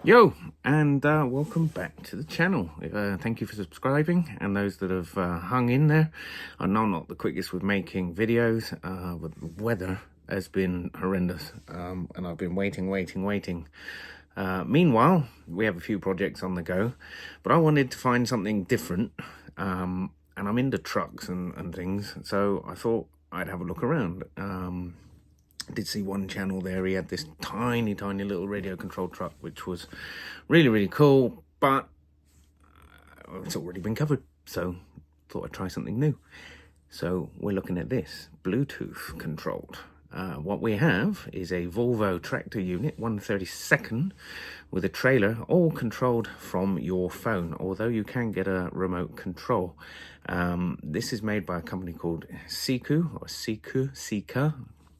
Yo, and welcome back to the channel. Thank you for subscribing, and those that have hung in there. I know I'm not the quickest with making videos, but the weather has been horrendous, and I've been waiting. Meanwhile, we have a few projects on the go, but I wanted to find something different, and I'm into trucks and things, so I thought I'd have a look around. I did see one channel there, he had this tiny little radio controlled truck, which was really cool, but it's already been covered, so thought I'd try something new. So we're looking at this, Bluetooth controlled. What we have is a Volvo tractor unit, 1/32 with a trailer, all controlled from your phone, although you can get a remote control. This is made by a company called Siku, or Siku,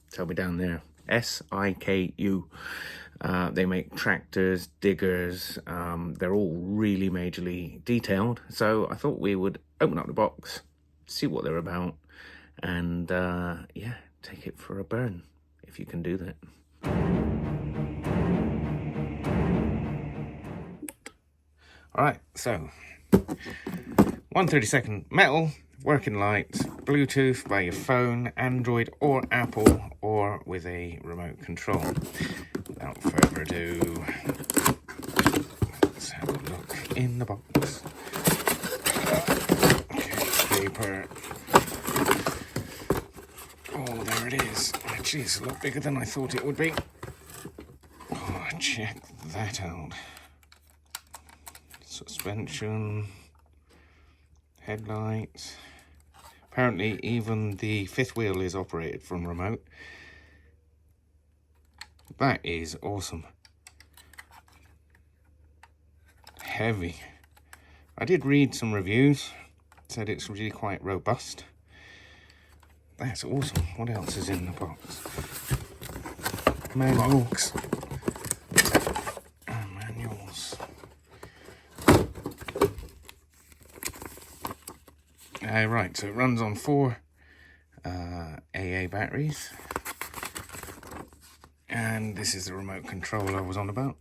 tell me down there, S-I-K-U. They make tractors, diggers, they're all really majorly detailed. So I thought we would open up the box, see what they're about, and yeah, take it for a burn, if you can do that. All right, so 1/32 metal, working lights, Bluetooth by your phone, Android or Apple, or with a remote control. Without further ado, let's have a look in the box. Okay, paper. Oh, there it is. Actually, it's a lot bigger than I thought it would be. Oh, check that out. Suspension, headlights. Apparently even the fifth wheel is operated from remote. That is awesome. Heavy. I did read some reviews, said it's really quite robust. That's awesome. What else is in the box? Manuals. Manuals. Right, so it runs on 4 AA batteries, and this is the remote control I was on about,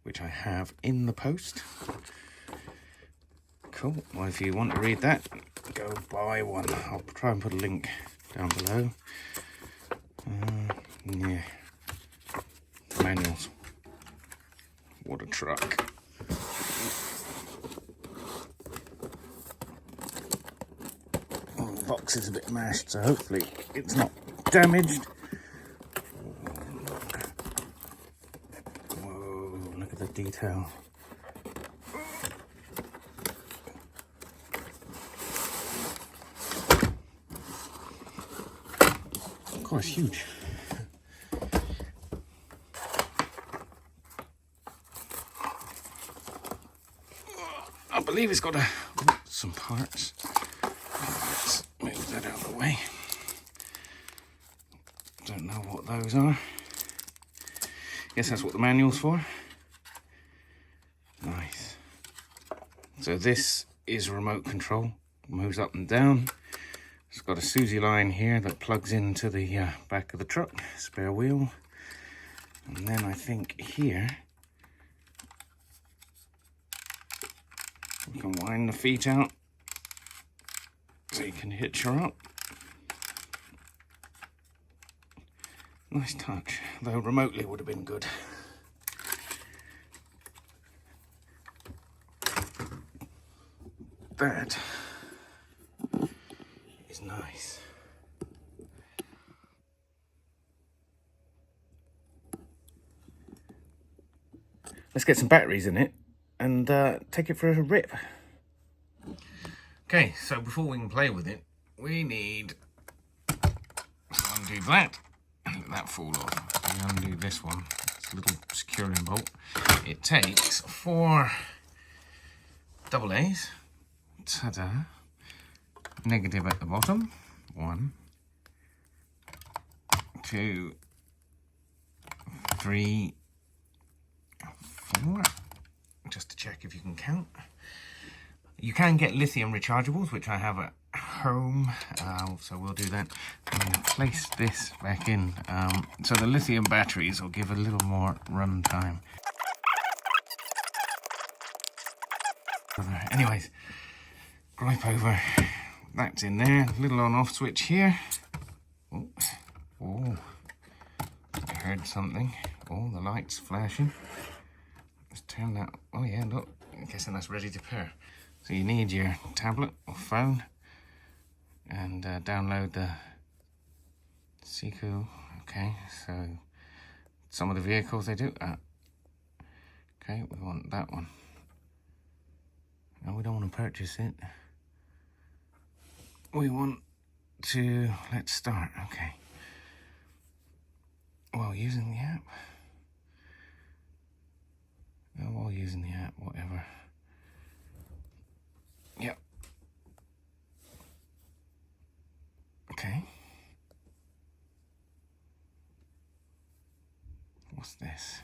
which I have in the post. Cool. Well, if you want to read that, go buy one. I'll try and put a link down below. Yeah, manuals. What a truck. Box is a bit mashed, so hopefully it's not damaged. Whoa, look at the detail. Of course, huge. I believe it's got some parts. Let's move that out of the way. Don't know what those are. Guess that's what the manual's for. Nice. So this is remote control. Moves up and down. It's got a Susie line here that plugs into the back of the truck, spare wheel. And then I think here we can wind the feet out so you can hitch her up. Nice touch, though remotely would have been good. That is nice. Let's get some batteries in it and take it for a rip. Okay, so before we can play with it, we need to undo that and let that fall off. We undo this one, it's a little securing bolt. It takes 4 AA's. Ta-da. Negative at the bottom. 1, 2, 3, 4. Just to check if you can count. You can get lithium rechargeables, which I have at home, so we'll do that. I'm going to place this back in. So the lithium batteries will give a little more run time. Anyways, gripe over. That's in there. Little on-off switch here. Oh, oh, I heard something. Oh, the light's flashing. Let's turn that. Oh yeah, look. I'm guessing that's ready to pair. So you need your tablet or phone and download the Siku. Okay, so some of the vehicles they do. Okay, we want that one. No, we don't want to purchase it. We want to, let's start, okay. While using the app. No, while using the app, whatever. Yep. Okay. What's this?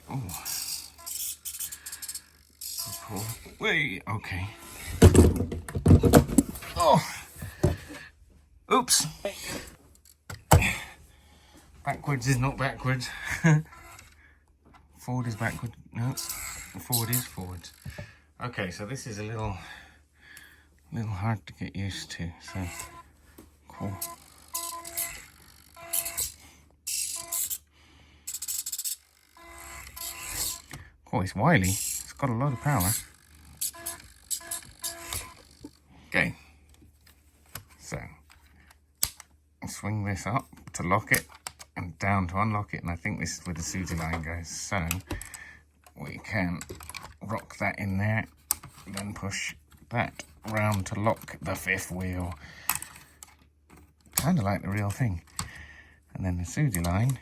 Oh. Wait, okay. Oh. Oops. Backwards is not backwards. Forward is backward. No. Forward is forward. Okay, so this is a little hard to get used to. So cool. Oh, it's wily. It's got a lot of power. Okay. So, I'll swing this up to lock it and down to unlock it. And I think this is where the Suzy line goes. So, we can rock that in there. Then push that round to lock the fifth wheel. Kind of like the real thing. And then the Suzy line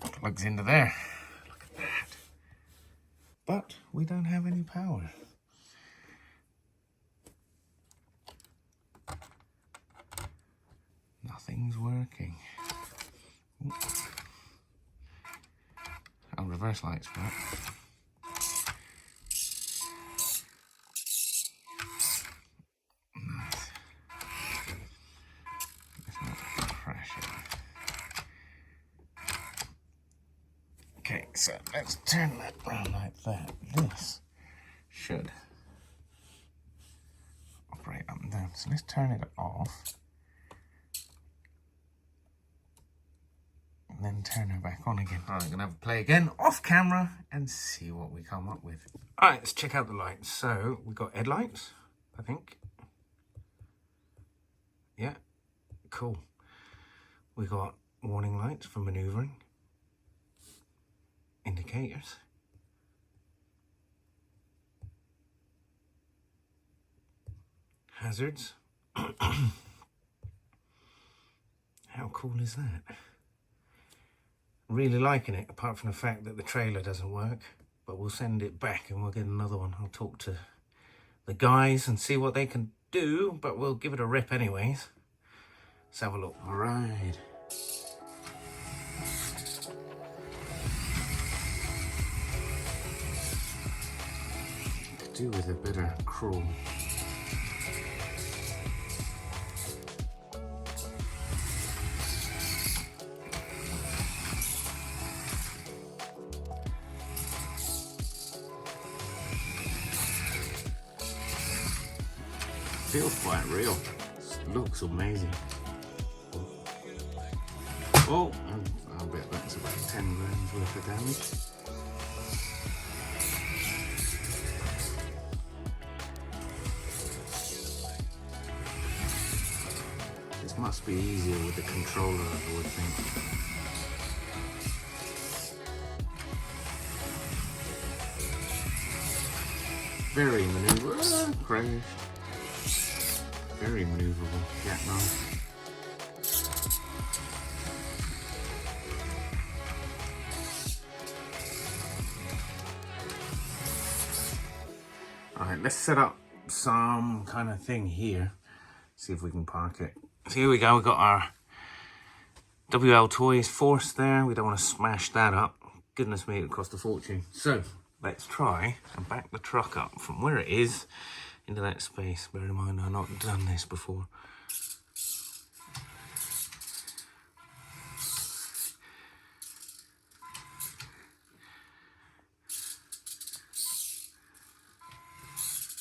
plugs into there. Look at that. But we don't have any power. Nothing's working. Ooh. Oh, reverse lights work. Nice. Let's not crash it. Okay, so let's turn that round like that. This should operate up and down. So let's turn it off. And then turn her back on again. Alright, I'm going to have a play again off camera and see what we come up with. Alright, let's check out the lights. So, we've got headlights, I think. Yeah, cool. We got warning lights for manoeuvring. Indicators. Hazards. How cool is that? Really liking it, apart from the fact that the trailer doesn't work. But we'll send it back and we'll get another one. I'll talk to the guys and see what they can do, but we'll give it a rip anyways. Let's have a look. All right. Could do with a better crawl. Feels quite real. Looks amazing. Oh, I bet that's about 10 grams worth of damage. This must be easier with the controller, I would think. Very maneuverable. Crash. Very maneuverable jackknife. Alright, let's set up some kind of thing here. See if we can park it. So here we go, we've got our WL Toys Force there. We don't want to smash that up. Goodness me, it cost a fortune. So, let's try and back the truck up from where it is into that space. Bear in mind, I've not done this before.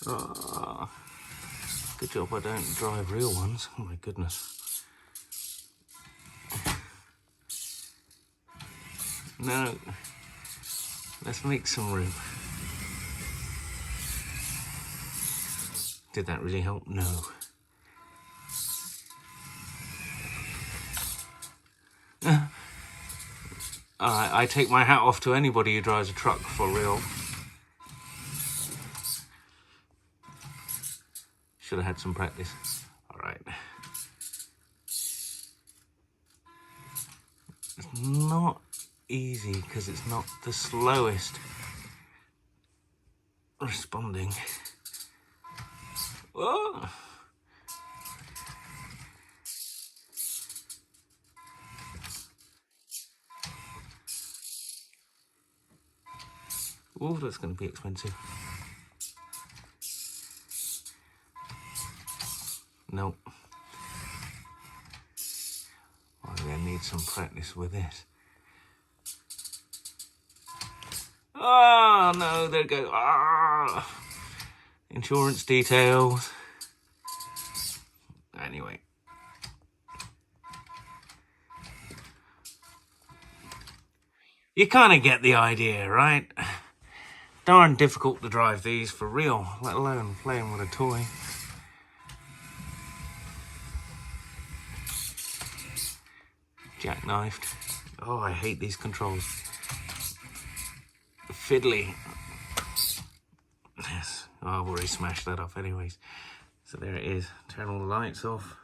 Ah, good job I don't drive real ones. Oh my goodness. No, let's make some room. Did that really help? No. I take my hat off to anybody who drives a truck for real. Should have had some practice. All right. It's not easy because it's not the slowest responding. Oh. Oh, that's going to be expensive. Nope. I'm going to need some practice with this. Oh, no, there it goes. Ah, insurance details. Anyway. You kind of get the idea, right? Darn difficult to drive these for real, let alone playing with a toy. Jackknifed. Oh, I hate these controls. Fiddly. Yes. Oh, I've already smashed that off anyways. So there it is. Turn all the lights off.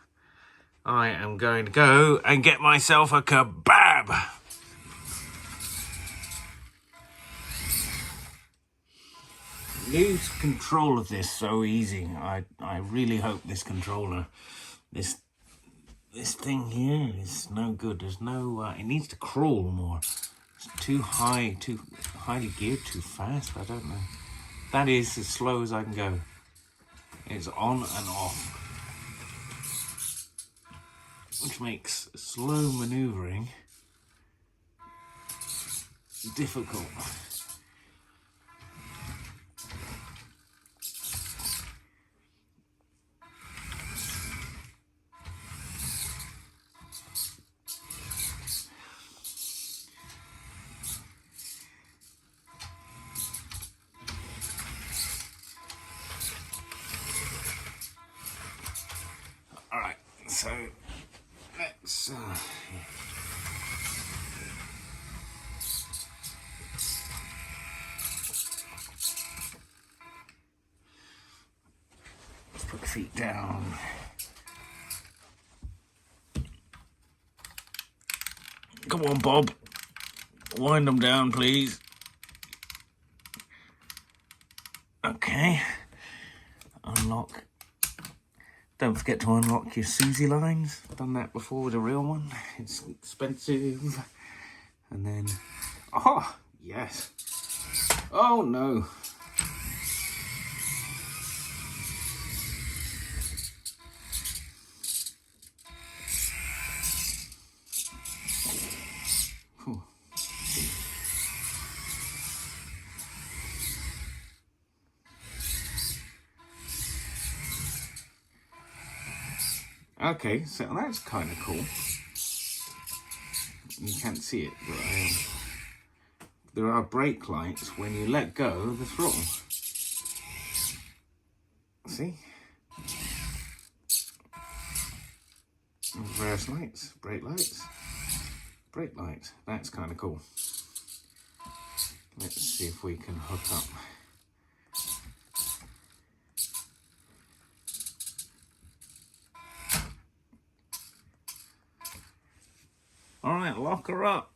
I am going to go and get myself a kebab. Lose control of this so easy. I really hope this controller, this thing here is no good. There's no, it needs to crawl more. It's too high, too highly geared, too fast. I don't know. That is as slow as I can go. It's on and off, which makes slow maneuvering difficult. All right, so let's put the feet down. Come on, Bob. Wind them down, please. Okay. Unlock. Don't forget to unlock your Susie lines. Done that before with a real one. It's expensive. And then, oh, yes. Oh, no. Whew. Okay, so that's kind of cool. You can't see it, but there are brake lights when you let go of the throttle. See? Reverse lights, brake lights, brake lights. That's kind of cool. Let's see if we can hook up. All right, lock her up.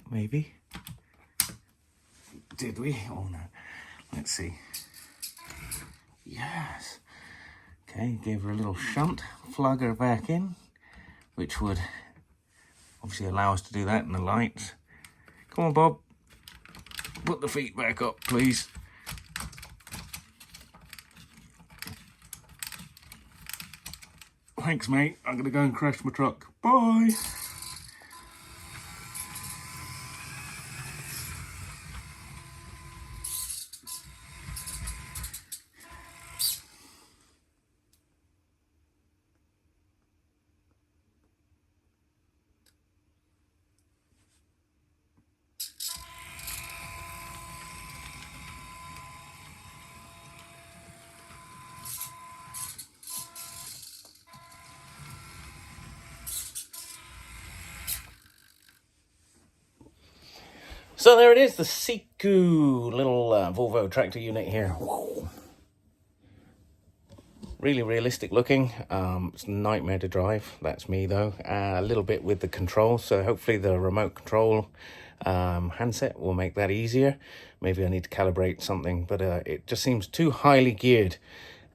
Maybe. Did we? Oh no. Let's see. Yes. Okay, gave her a little shunt, plug her back in, which would obviously allow us to do that in the lights. Come on, Bob. Put the feet back up, please. Thanks, mate. I'm going to go and crash my truck. Bye. So there it is, the Siku little Volvo tractor unit here. Whoa. Really realistic looking. It's a nightmare to drive. That's me though. A little bit with the controls, so hopefully the remote control handset will make that easier. Maybe I need to calibrate something, but it just seems too highly geared.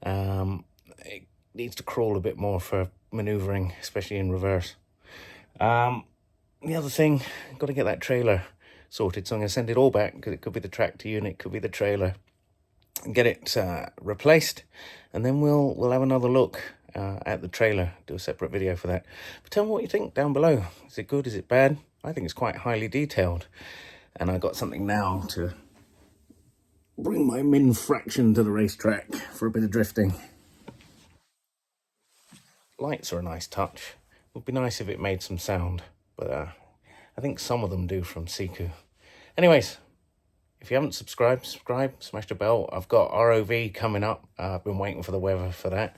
It needs to crawl a bit more for maneuvering, especially in reverse. The other thing, got to get that trailer sorted, so I'm going to send it all back, because it could be the tractor unit, could be the trailer, and get it replaced, and then we'll have another look at the trailer, do a separate video for that. But tell me what you think down below. Is it good, is it bad? I think it's quite highly detailed, and I got something now to bring my min fraction to the racetrack for a bit of drifting. Lights are a nice touch. Would be nice if it made some sound, but I think some of them do from Siku. Anyways, if you haven't subscribed, smash the bell. I've got ROV coming up. I've been waiting for the weather for that.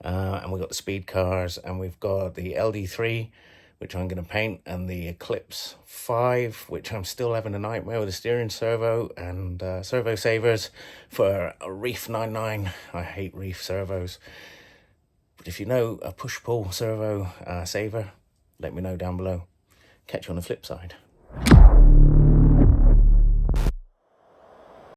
And we've got the speed cars, and we've got the LD3, which I'm going to paint, and the Eclipse 5, which I'm still having a nightmare with the steering servo and servo savers for a Reef 99. I hate Reef servos. But if you know a push-pull servo saver, let me know down below. Catch you on the flip side.